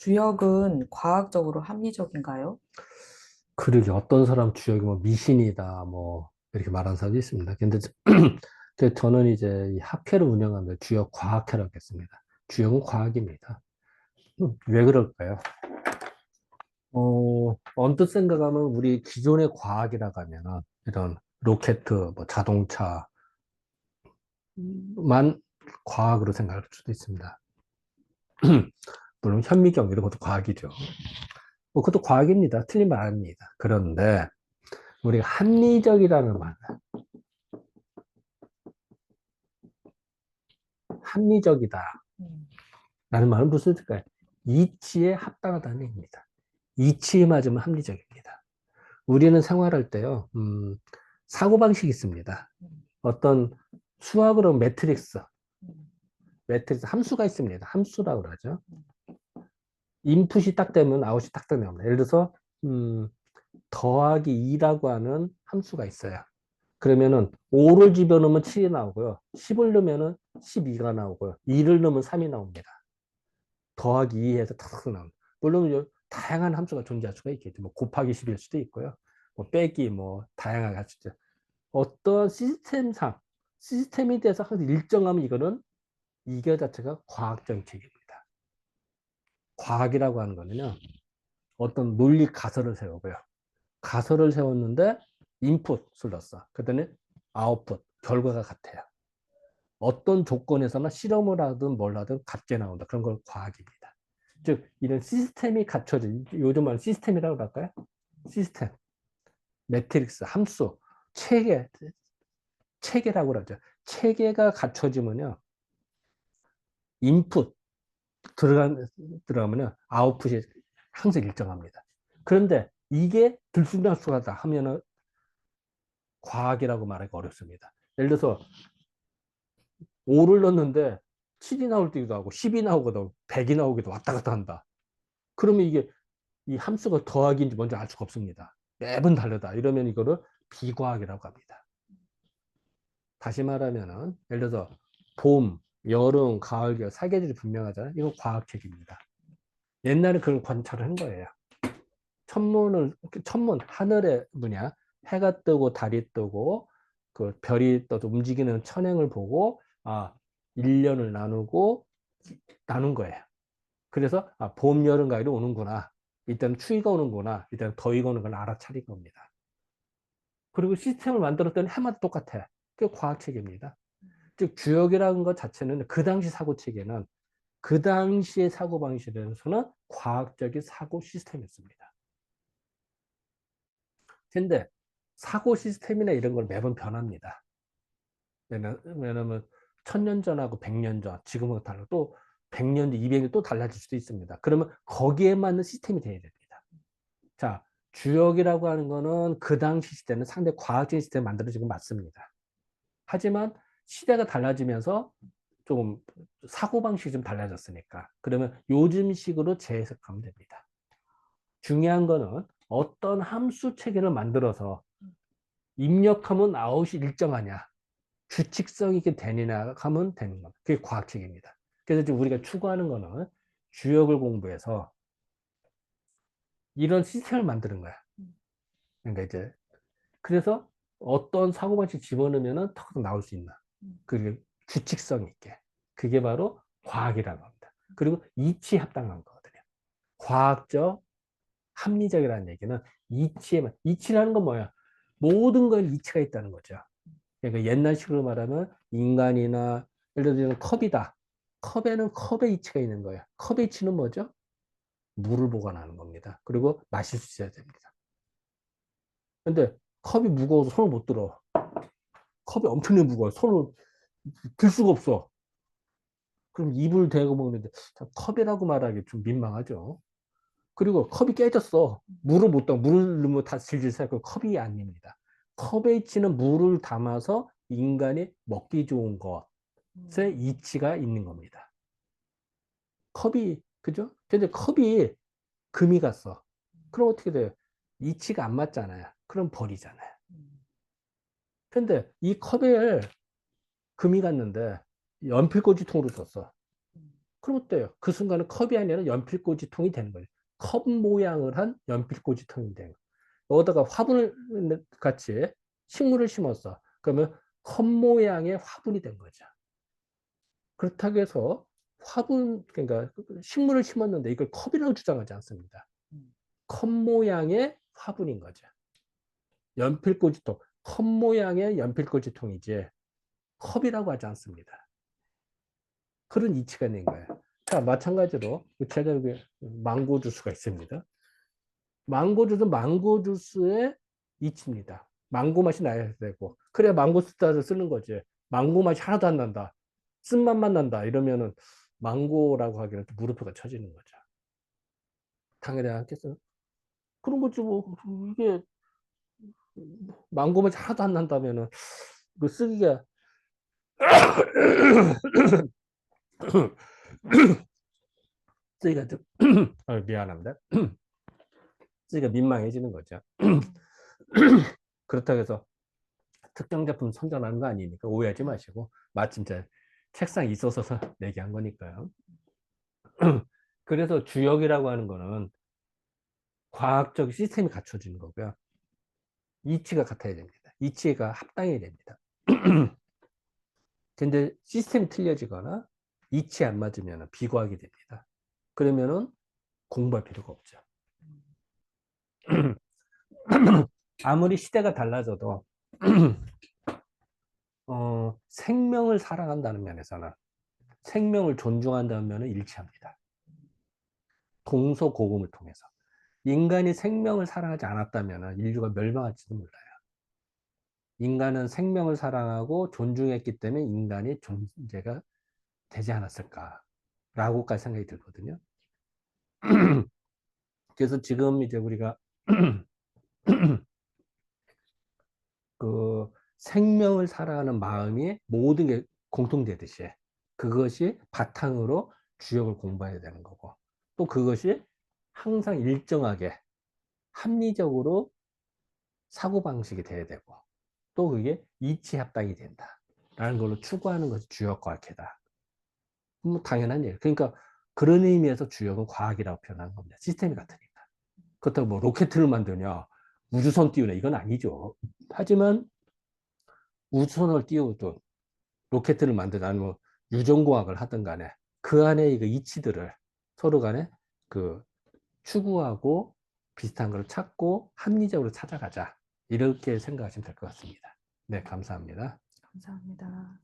주역은 과학적으로 합리적인가요? 그러게 어떤 사람 주역이 뭐 미신이다 뭐 이렇게 말하는 사람도 있습니다. 근데 저는 이제 이 학회를 운영하면서 주역 과학회라고 했습니다. 주역은 과학입니다. 왜 그럴까요? 언뜻 생각하면 우리 기존의 과학이라고 하면은 이런 로켓, 뭐 자동차만 과학으로 생각할 수도 있습니다. 물론 현미경 이런 것도 과학이죠. 뭐 그것도 과학입니다. 틀린 말 아닙니다. 그런데 우리가 합리적이라는 말, 합리적이다라는 음. 말은 무슨 뜻일까요? 이치에 합당하다는 얘기입니다. 이치에 맞으면 합리적입니다. 우리는 생활할 때요, 사고방식이 있습니다. 음. 어떤 수학으로 음. 매트릭스 함수가 있습니다. 함수라고 그러죠. 음. 인풋이 딱 되면 아웃이 딱 나옵니다. 예를 들어서, 더하기 2라고 하는 함수가 있어요. 그러면은 5를 집어넣으면 7이 나오고요. 10을 넣으면 12가 나오고요. 2를 넣으면 3이 나옵니다. 더하기 2해서 탁탁 나옵니다. 물론 다양한 함수가 존재할 수가 있겠죠. 뭐 곱하기 10일 수도 있고요. 뭐 빼기 뭐 다양하게 할 수도 있죠. 어떤 시스템에 대해서 항상 일정하면 이거는 이게 자체가 과학적 책입니다. 과학이라고 하는 거는요. 어떤 논리 가설을 세우고요. 가설을 세웠는데 인풋을 넣었어. 그랬더니 아웃풋, 결과가 같아요. 어떤 조건에서나 실험을 하든 뭘 하든 같게 나온다. 그런 걸 과학입니다. 즉, 이런 시스템이 갖춰진, 요즘 말 시스템이라고 할까요? 시스템, 매트릭스, 함수, 체계, 체계라고 그러죠. 체계가 갖춰지면요. 인풋 들어가면요. 아웃풋이 항상 일정합니다. 그런데 이게 들쑥날쑥하다 하면은 과학이라고 말하기 어렵습니다. 예를 들어서 5를 넣었는데 7이 나올 때기도 하고 10이 나오기도 100이 나오기도 왔다 갔다 한다. 그러면 이게 이 함수가 더하기인지 뭔지 알 수가 없습니다. 매번 다르다. 이러면 이거를 비과학이라고 합니다. 다시 말하면은 예를 들어서 봄, 여름, 가을, 겨울 사계절이 분명하잖아요. 이건 과학책입니다. 옛날에 그걸 관찰을 한 거예요. 천문 하늘에 뭐냐 해가 뜨고 달이 뜨고 그 별이 떠도 움직이는 천행을 보고 1년을 나눈 거예요. 그래서 봄, 여름, 가을이 오는구나. 이때는 추위가 오는구나. 이때는 더위가 오는 걸 알아차린 겁니다. 그리고 시스템을 만들었더니 해마다 똑같아. 그게 과학체계입니다. 즉 주역이라는 것 자체는 그 당시 사고 체계는 그 당시의 사고 방식에서는 과학적인 사고 시스템이었습니다. 근데 사고 시스템이나 이런 건 매번 변합니다. 왜냐면 1000년 전하고 100년 전, 지금은 달라. 또 100년 뒤, 200년 또 달라질 수도 있습니다. 그러면 거기에 맞는 시스템이 돼야 됩니다. 자, 주역이라고 하는 거는 그 당시 시대는 상당히 과학적인 시스템이 만들어지고 맞습니다. 하지만 시대가 달라지면서 조금 사고방식이 좀 달라졌으니까. 그러면 요즘식으로 재해석하면 됩니다. 중요한 거는 어떤 함수 체계를 만들어서 입력하면 아웃이 일정하냐, 규칙성 있게 되느냐 하면 되는 겁니다. 그게 과학책입니다. 그래서 지금 우리가 추구하는 거는 주역을 공부해서 이런 시스템을 만드는 거야. 그러니까 이제 그래서 어떤 사고방식 집어넣으면 턱 나올 수 있나. 그게 규칙성 있게. 그게 바로 과학이라고 합니다. 그리고 이치 합당한 거거든요. 과학적, 합리적이라는 얘기는 이치라는 건 뭐야? 모든 걸 이치가 있다는 거죠. 그러니까 옛날식으로 말하면 인간이나 예를 들면 컵이다. 컵에는 컵의 이치가 있는 거예요. 컵의 이치는 뭐죠? 물을 보관하는 겁니다. 그리고 마실 수 있어야 됩니다. 근데 컵이 무거워서 손을 못 들어. 컵이 엄청나게 무거워. 손을 들 수가 없어. 그럼 입을 대고 먹는데 컵이라고 말하기 좀 민망하죠. 그리고 컵이 깨졌어. 물을 못 담아. 물을 넣으면 다 질질 새고 컵이 아닙니다. 컵에 있는 물을 담아서 인간이 먹기 좋은 것에 이치가 있는 겁니다. 컵이, 그죠? 근데 컵이 금이 갔어. 그럼 어떻게 돼요? 이치가 안 맞잖아요. 그럼 버리잖아요. 근데 이 컵에 금이 갔는데 연필꽂이통으로 썼어. 그럼 어때요? 그 순간은 컵이 아니라 연필꽂이통이 되는 거예요. 컵 모양을 한 연필꽂이통이 되는 거예요. 여기다가 화분을 같이 식물을 심었어. 그러면 컵 모양의 화분이 된 거죠. 그렇다고 해서 화분, 그러니까 식물을 심었는데 이걸 컵이라고 주장하지 않습니다. 컵 모양의 화분인 거죠. 연필꽂이통, 컵 모양의 연필꽂이통이지 컵이라고 하지 않습니다. 그런 이치가 있는 거예요. 자, 마찬가지로 제가 여기 망고 주스가 있습니다. 망고 주스, 망고 주스의 이치입니다. 망고 맛이 나야 되고, 그래야 망고 스타를 쓰는 거지. 망고 맛이 하나도 안 난다. 쓴맛만 난다. 이러면은 망고라고 하기는 또 물음표가 쳐지는 거죠. 당연히 않겠어요? 그런 거지 뭐. 이게 망고 맛이 하나도 안 난다면은 그 쓰기가 쓰기가 좀 미안합니다. 쓰기가 민망해지는 거죠. 그렇다고 해서 특정 제품 선전하는 거 아니니까 오해하지 마시고 마침 제 책상에 있어서 얘기한 거니까요. 그래서 주역이라고 하는 거는 과학적 시스템이 갖춰지는 거고요. 이치가 같아야 됩니다. 이치가 합당해야 됩니다. 근데 시스템이 틀려지거나 이치 안 맞으면 비과학이 됩니다. 그러면은 공부할 필요가 없죠. 아무리 시대가 달라져도 생명을 사랑한다는 면에서는 생명을 존중한다는 면은 일치합니다. 동서고금을 통해서. 인간이 생명을 사랑하지 않았다면 인류가 멸망할지도 몰라요. 인간은 생명을 사랑하고 존중했기 때문에 인간이 존재가 되지 않았을까라고까지 생각이 들거든요. 그래서 지금 이제 우리가 그 생명을 사랑하는 마음이 모든 게 공통되듯이 그것이 바탕으로 주역을 공부해야 되는 거고 또 그것이 항상 일정하게 합리적으로 사고방식이 돼야 되고 또 그게 이치합당이 된다라는 걸로 추구하는 것이 주역과학이다. 뭐 당연한 얘기예요. 그러니까 그런 의미에서 주역은 과학이라고 표현하는 겁니다. 시스템이 같으니까. 그렇다고 뭐 로켓을 만드냐 우주선 띄우냐 이건 아니죠. 하지만 우주선을 띄우든 로켓을 만드든 아니면 뭐 유전공학을 하든 간에 그 안에 그 이치들을 서로 간에 그 추구하고 비슷한 걸 찾고 합리적으로 찾아가자. 이렇게 생각하시면 될 것 같습니다. 네, 감사합니다. 감사합니다.